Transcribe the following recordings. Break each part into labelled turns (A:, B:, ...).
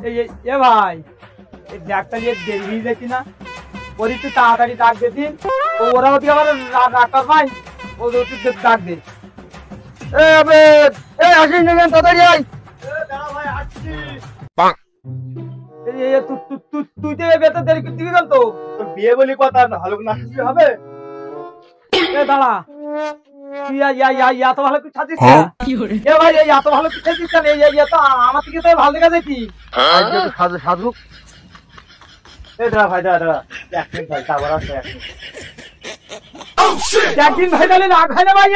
A: এ ভাই এই ব্যাগটা নিয়ে দেরি হয়ে যাচ্ছি না ওরই তুই তাড়াতাড়ি ডাক দে দিন ওরা ওদিকে আবার ডাক্তার ভাই ও ডাক দে
B: আসিস না কেন তাড়াতাড়ি আয়
A: তুই তো বেতন দেরি করতে দিবি কেন তো
B: বিয়ে বলি কথা ভালো না হবে
A: দাঁড়া তুই এত ভালো তুই ছাড়ছিস এ ভাই এত ভালো তুই ছাড়ছিস না তো আমার থেকে তো ভালো দেখা যাচ্ছি
B: সাধু ভাই দাঁড়া একদিন ভাই তারপর আসবে
A: একদিন ভাই তাহলে না খাই না ভাই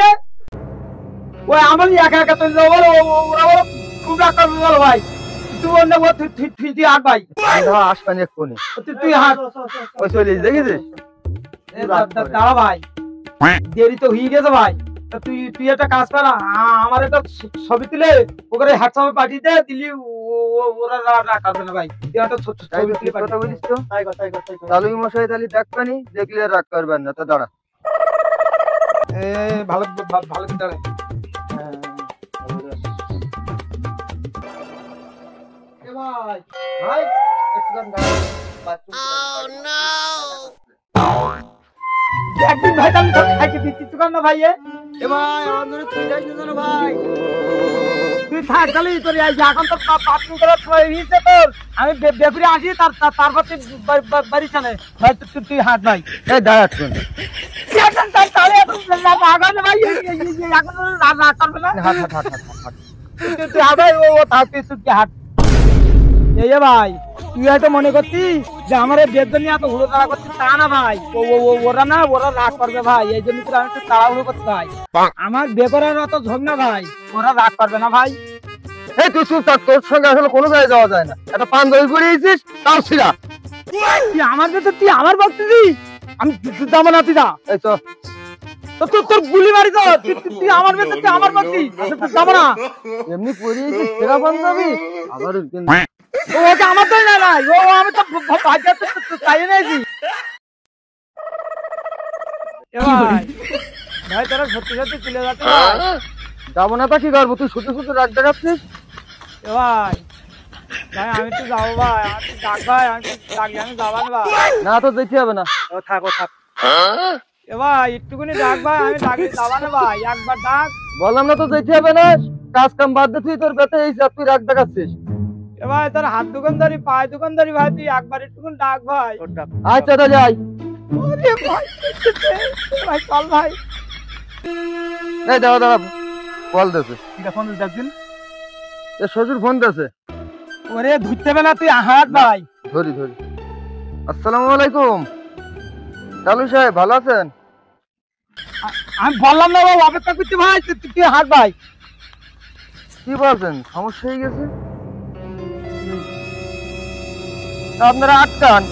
A: ওই আমার একা একা তো বলো ওরা বলো খুব ডাক্তার বলো ভাই তুই অন্য তুই হাট ভাই
B: আসবেন এক্ষুনি
A: তুই হাট
B: ওই চলে দেখেছিস
A: দাঁড়া ভাই দেরি তো হয়ে গেছে ভাই তুই একটা কাজ কর আমার একটা ছবি তুলে ওখানে হোয়াটসঅ্যাপে পাঠিয়ে দে দিলি ওরা রাখবে না ভাই তুই একটা ছবি তুলে
B: কথা বলিস তো তাহলে মশাই তাহলে দেখবেনি দেখলে রাগ করবেন না তো দাঁড়া
A: ভালো ভালো দাঁড়া ভাই ভাই একদিন ভাই আমি খাইতে দিচ্ছি তুই না ভাই
B: এ ভাই আমার ধরে তুই যাইছিস না ভাই
A: তুই থাক তাহলে তোর এখন তো বাথরুম করার সময় হয়েছে তোর আমি বেপুরে আসি তারপর তুই বাড়ি চানে ভাই তুই হাট ভাই
B: এই দাঁড়া শুন
A: তাহলে আগানে ভাই এখন রাগ করবে না
B: হাট হাট হাট হাট
A: তুই হাট ভাই ও থাকতে তুই হাট এই ভাই তুই হয়তো মনে করছিস যে আমার বেদন নিয়ে এত হুড়ো তাড়া করছিস তা না ভাই ওরা রাগ করবে ভাই এই জন্য আমি একটু তাড়াহুড়ো করতে ভাই আমার বেপরার অত ঝোঁক না ভাই ওরা রাগ করবে না ভাই
B: এই তুই চুপ থাক তোর সঙ্গে আসলে কোনো জায়গায় যাওয়া যায় না একটা পাঞ্জাবি পরিয়েছিস তাও ছিড়া
A: তুই আমার বেতন তুই আমার বলতেছিস আমি যাবো না তুই যা
B: এই চ
A: তোর গুলি মারি তো তুই আমার বেতন তুই আমার বলছিস যাবো না
B: এমনি পরিয়েছিস সেরা পাঞ্জাবি আবার
A: ওটা আমার তো না নাই ও আমি তো বাজার তো চাই নাইছি ভাই তোরা সত্যি সত্যি চলে যাচ্ছে
B: যাবো না তা কি করবো তুই শুধু শুধু রাগ দেখাচ্ছিস
A: ভাই ভাই আমি তো যাবো ভাই আমি তো ডাক ভাই আমি তো ডাকলে আমি যাবো না ভাই
B: না তো যেতে হবে না
A: ও থাক ভাই একটুখানি ডাক ভাই আমি ডাকলে যাবো না ভাই একবার ডাক
B: বললাম না তো যেতে হবে না কাজ কাম বাদ দিয়ে তুই তোর বেতে এই তুই রাগ দেখাচ্ছিস
A: ভাই তোর হাত দোকানদারি পায়ে দোকানদারি ভাই তুই একবার একটুখানি ডাক ভাই
B: আচ্ছা তা যাই
A: ভাই চল ভাই
B: এই দাঁড়া দাঁড়া কল দেছে
A: ফোন দেখছিন
B: এ শ্বশুর ফোন দেছে
A: ওরে ধরতে হবে না তুই হাট ভাই
B: ধরি ধরি আসসালামু আলাইকুম চালু সাহেব ভালো আছেন
A: আমি বললাম না বাবু অপেক্ষা করতে ভাই তুই হাট ভাই
B: কি বলছেন সমস্যা হয়ে গেছে আপনারা আটকান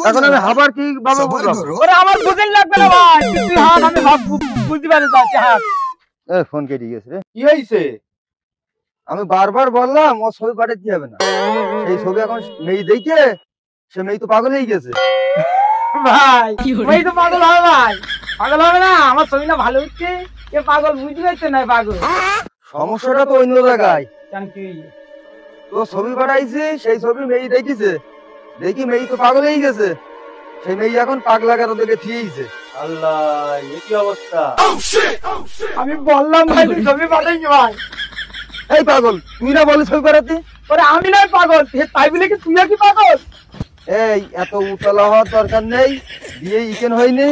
B: এখন আমি হাবার কি ভাবে বুঝলাম
A: ওরে আমার বুঝেন লাগবে না ভাই তুই হাট আমি বুঝতে পারি যাচ্ছি হাট
B: এ ফোন কেটে গেছে রে কি হয়েছে আমি বারবার বললাম ও ছবি পাঠাতে হবে না সেই ছবি এখন মেয়ে দেখে সে মেয়ে তো পাগল হয়ে গেছে
A: ভাই ওই তো পাগল হবে ভাই পাগল হবে না আমার ছবিটা ভালো হচ্ছে এ পাগল বুঝতে পারছে না পাগল
B: সমস্যাটা তো অন্য জায়গায়
A: জান কি
B: তো ছবি পাঠাইছে সেই ছবি মেয়ে দেখিছে দেখি মেয়ে তো পাগল হয়ে গেছে সেই মেয়ে এখন পাগলা কারো দেখে থিয়েছে আল্লাহ এ কি অবস্থা
A: আমি বললাম ভাই তুই ছবি পাঠাইছি ভাই
B: এই পাগল তুই না বলে ছবি পাঠাতে
A: ওরে আমি নয় পাগল তাই বলে কি তুই কি পাগল
B: এই এত উতলা হওয়ার দরকার নেই বিয়ে ইকেন হয়নি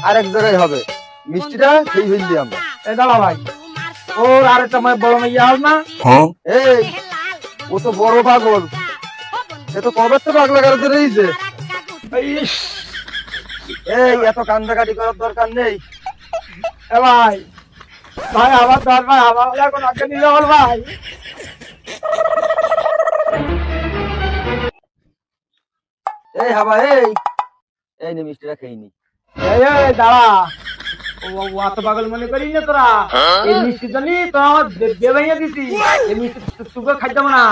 B: আরেক জায়গায় হবে মিষ্টিটা সেই হইলি আমরা
A: এই দাঁড়া ভাই ওর আরেকটা বড় মেয়ে আস না
B: এই ও তো বড় পাগল সে তো কবে তো পাগলা কারো ধরেছে এই এত কান্দাকাটি করার দরকার নেই
A: ভাই ভাই আমার দর ভাই আমার এখন আগে নিয়ে যাবো ভাই
B: এই হাবা এই এই নে মিষ্টিটা খেয়ে নি
A: এই দাঁড়া ও এত পাগল মনে করিস না তোরা এই মিষ্টি জানি তো আমার বেবাইয়া দিছি এই মিষ্টি তোকে খাইতে হবে না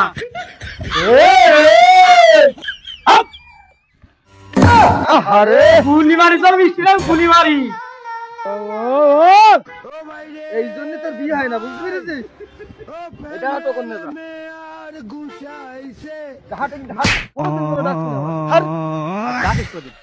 B: আরে
A: গুলি মারি তোর মিষ্টিটা গুলি মারি
B: এই জন্য তোর বিয়ে হয় না বুঝতে পেরেছিস এটা তো কোন নেতা
A: হাট, হাট, কোনোদিন কোনো ডাকছি না ভাই। হাট।
B: ডাকিস কদিন